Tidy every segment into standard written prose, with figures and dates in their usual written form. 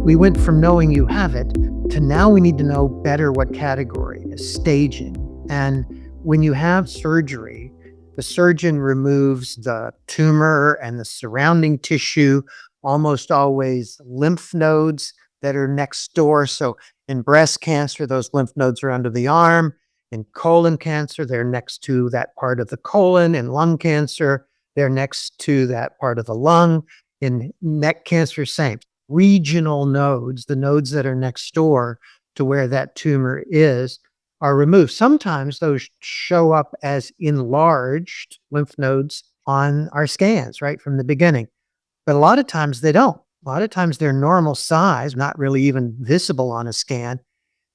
we went from knowing you have it to now we need to know better what category is staging. And when you have surgery, the surgeon removes the tumor and the surrounding tissue, almost always lymph nodes that are next door. So in breast cancer, those lymph nodes are under the arm. In colon cancer, they're next to that part of the colon. In lung cancer, they're next to that part of the lung. In neck cancer, same. Regional nodes, the nodes that are next door to where that tumor is, are removed. Sometimes those show up as enlarged lymph nodes on our scans right from the beginning. But a lot of times they don't. A lot of times they're normal size, not really even visible on a scan.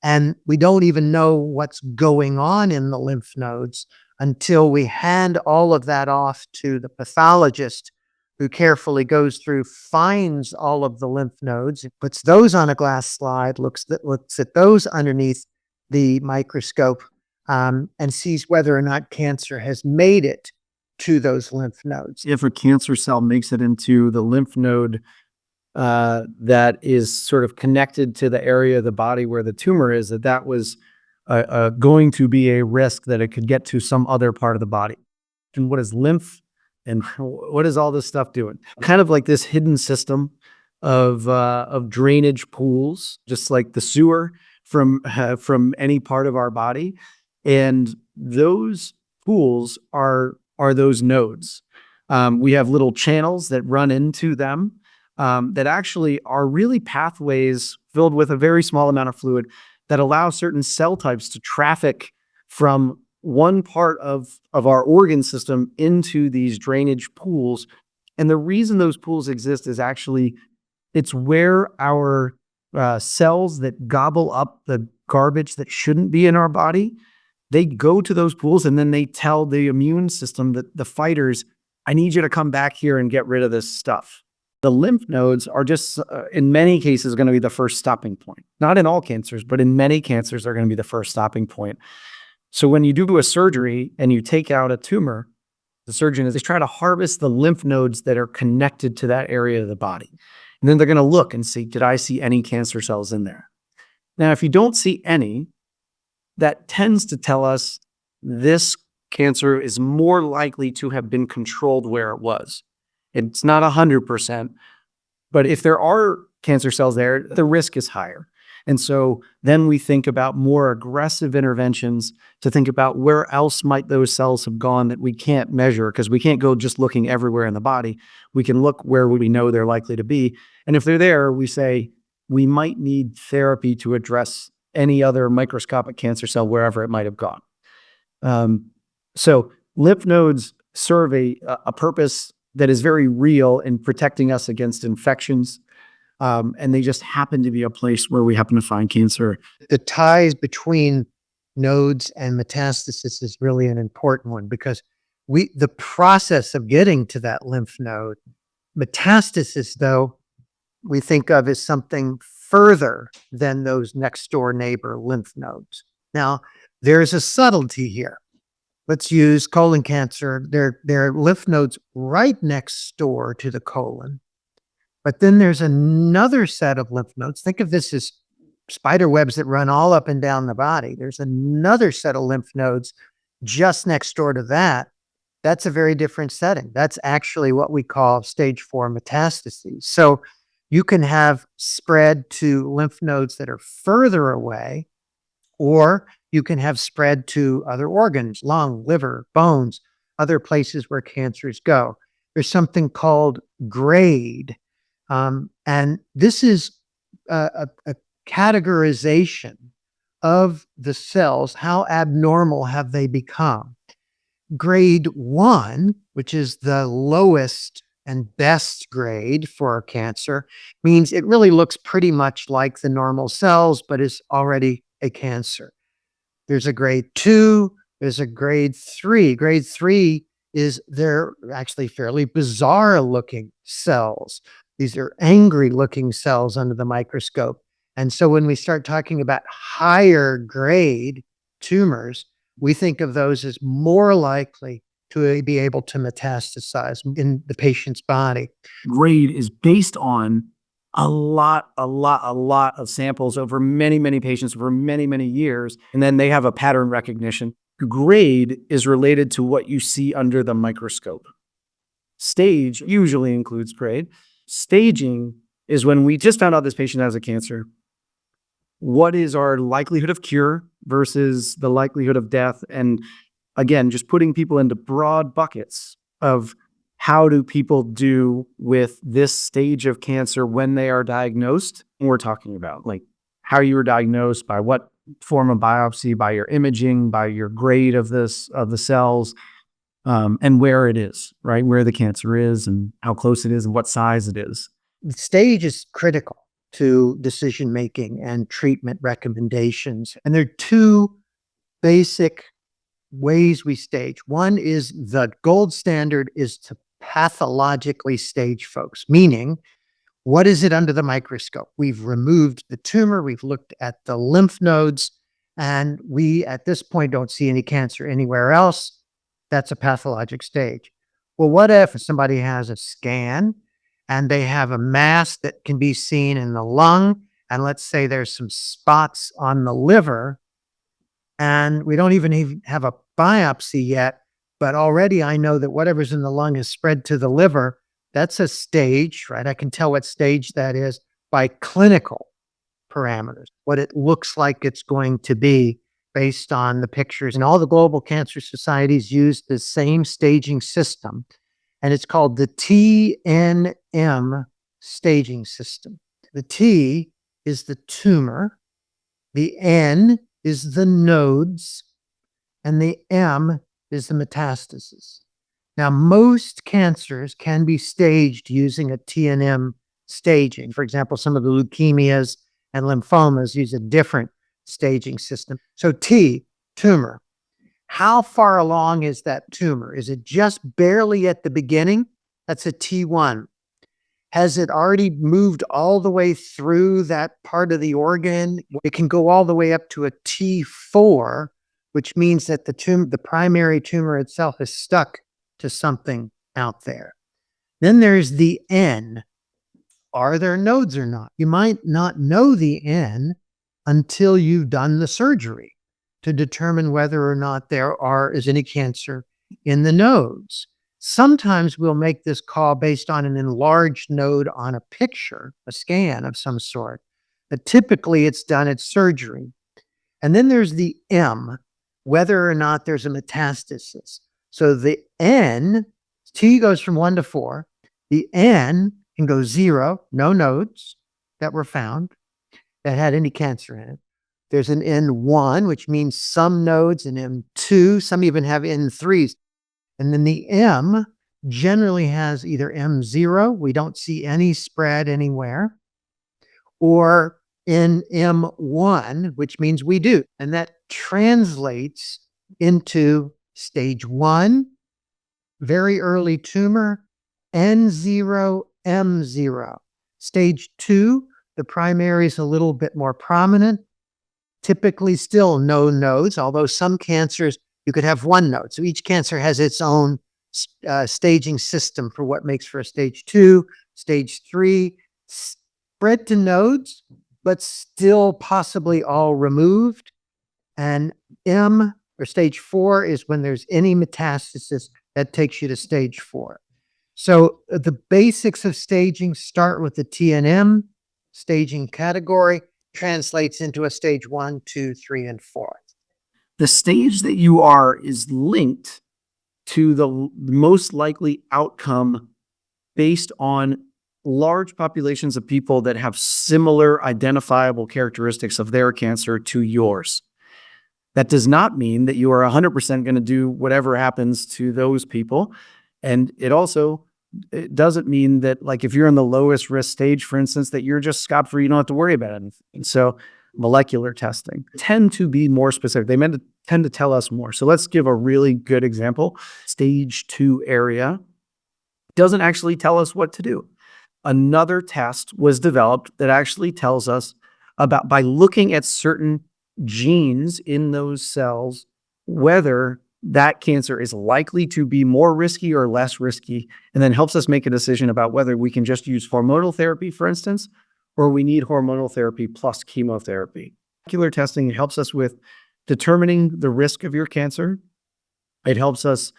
And we don't even know what's going on in the lymph nodes until we hand all of that off to the pathologist who carefully goes through, finds all of the lymph nodes, puts those on a glass slide, looks at those underneath the microscope, and sees whether or not cancer has made it to those lymph nodes. If a cancer cell makes it into the lymph node that is sort of connected to the area of the body where the tumor is, that was going to be a risk that it could get to some other part of the body. And what is lymph and what is all this stuff doing? Kind of like this hidden system of drainage pools, just like the sewer from any part of our body. And those pools are those nodes. We have little channels that run into them that actually are really pathways filled with a very small amount of fluid that allow certain cell types to traffic from one part of our organ system into these drainage pools. And the reason those pools exist is actually it's where our cells that gobble up the garbage that shouldn't be in our body, they go to those pools and then they tell the immune system, that the fighters, I need you to come back here and get rid of this stuff. The lymph nodes are just, in many cases, going to be the first stopping point. Not in all cancers, but in many cancers, they're going to be the first stopping point. So when you do a surgery and you take out a tumor, the surgeon is trying to harvest the lymph nodes that are connected to that area of the body. And then they're going to look and see, did I see any cancer cells in there? Now, if you don't see any, that tends to tell us this cancer is more likely to have been controlled where it was. It's not 100%, but if there are cancer cells there, the risk is higher. And so then we think about more aggressive interventions to think about where else might those cells have gone that we can't measure, because we can't go just looking everywhere in the body. We can look where we know they're likely to be. And if they're there, we say we might need therapy to address any other microscopic cancer cell wherever it might have gone. So lymph nodes serve a purpose that is very real in protecting us against infections. And they just happen to be a place where we happen to find cancer. The ties between nodes and metastasis is really an important one, because the process of getting to that lymph node, metastasis, though, we think of as something further than those next door neighbor lymph nodes. Now, there's a subtlety here. Let's use colon cancer. There are lymph nodes right next door to the colon. But then there's another set of lymph nodes. Think of this as spider webs that run all up and down the body. There's another set of lymph nodes just next door to that. That's a very different setting. That's actually what we call stage 4 metastases. So you can have spread to lymph nodes that are further away, or you can have spread to other organs, lung, liver, bones, other places where cancers go. There's something called grade. And this is a categorization of the cells. How abnormal have they become? Grade 1, which is the lowest and best grade for a cancer, means it really looks pretty much like the normal cells, but is already a cancer. There's a grade 2, there's a grade 3. Grade 3 is they're actually fairly bizarre looking cells. These are angry looking cells under the microscope. And so when we start talking about higher grade tumors, we think of those as more likely to be able to metastasize in the patient's body. Grade is based on a lot of samples over many, many patients over many, many years. And then they have a pattern recognition. Grade is related to what you see under the microscope. Stage usually includes grade. Staging is when we just found out this patient has a cancer. What is our likelihood of cure versus the likelihood of death? And again, just putting people into broad buckets of how do people do with this stage of cancer when they are diagnosed. And we're talking about like how you were diagnosed, by what form of biopsy, by your imaging, by your grade of the cells, and where it is, right? Where the cancer is and how close it is and what size it is. The stage is critical to decision making and treatment recommendations. And there are two basic ways we stage. One is the gold standard is to pathologically stage folks, meaning what is it under the microscope? We've removed the tumor, we've looked at the lymph nodes, and we at this point don't see any cancer anywhere else. That's a pathologic stage. Well, what if somebody has a scan and they have a mass that can be seen in the lung, and let's say there's some spots on the liver, and we don't even have a biopsy yet, but already I know that whatever's in the lung has spread to the liver. That's a stage, right? I can tell what stage that is by clinical parameters, what it looks like it's going to be based on the pictures. And all the global cancer societies use the same staging system, and it's called the TNM staging system. The T is the tumor, the N is the nodes, and the M is the metastasis. Now, most cancers can be staged using a TNM staging. For example, some of the leukemias and lymphomas use a different staging system. So T, tumor. How far along is that tumor? Is it just barely at the beginning? That's a T1. Has it already moved all the way through that part of the organ? It can go all the way up to a T4, which means that the primary tumor itself is stuck to something out there. Then there's the N. Are there nodes or not? You might not know the N until you've done the surgery to determine whether or not there is any cancer in the nodes. Sometimes we'll make this call based on an enlarged node on a picture, a scan of some sort, but typically it's done at surgery. And then there's the M, whether or not there's a metastasis. So the N, T goes from 1 to 4. The N can go 0, no nodes that were found that had any cancer in it. There's an N1, which means some nodes, and M2, some even have N3s. And then the M generally has either M0, we don't see any spread anywhere, or in M1, which means we do. And that translates into stage 1, very early tumor, N0, M0. Stage 2, the primary is a little bit more prominent, typically still no nodes, although some cancers you could have 1 node. So each cancer has its own staging system for what makes for a stage 2, stage 3, spread to nodes, but still possibly all removed. And M, or stage 4, is when there's any metastasis that takes you to stage 4. So the basics of staging start with the TNM staging category, translates into a stage 1, 2, 3, and 4. The stage that you are is linked to the most likely outcome based on large populations of people that have similar identifiable characteristics of their cancer to yours. That does not mean that you are 100% going to do whatever happens to those people. And it doesn't mean that, like, if you're in the lowest risk stage, for instance, that you're just scot-free, you don't have to worry about anything. So molecular testing tend to be more specific. They tend to tell us more. So let's give a really good example. Stage 2 area doesn't actually tell us what to do. Another test was developed that actually tells us by looking at certain genes in those cells, whether that cancer is likely to be more risky or less risky, and then helps us make a decision about whether we can just use hormonal therapy, for instance, or we need hormonal therapy plus chemotherapy. Molecular testing helps us with determining the risk of your cancer. It helps us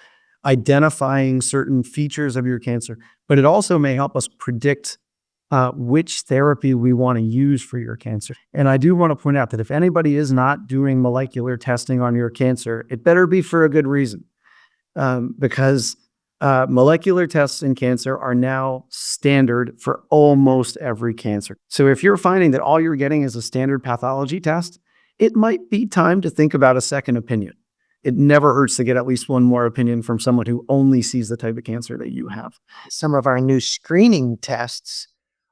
identifying certain features of your cancer, but it also may help us predict which therapy we want to use for your cancer. And I do want to point out that if anybody is not doing molecular testing on your cancer, it better be for a good reason, because molecular tests in cancer are now standard for almost every cancer. So if you're finding that all you're getting is a standard pathology test, it might be time to think about a second opinion. It never hurts to get at least one more opinion from someone who only sees the type of cancer that you have. Some of our new screening tests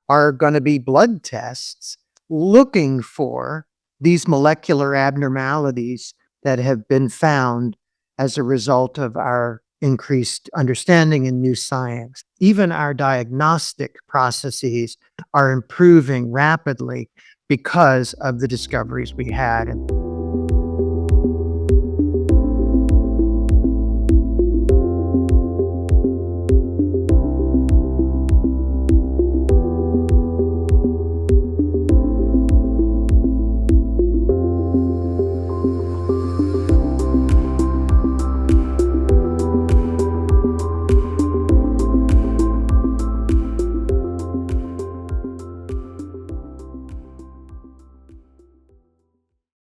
are going to be blood tests looking for these molecular abnormalities that have been found as a result of our increased understanding in new science. Even our diagnostic processes are improving rapidly because of the discoveries we had.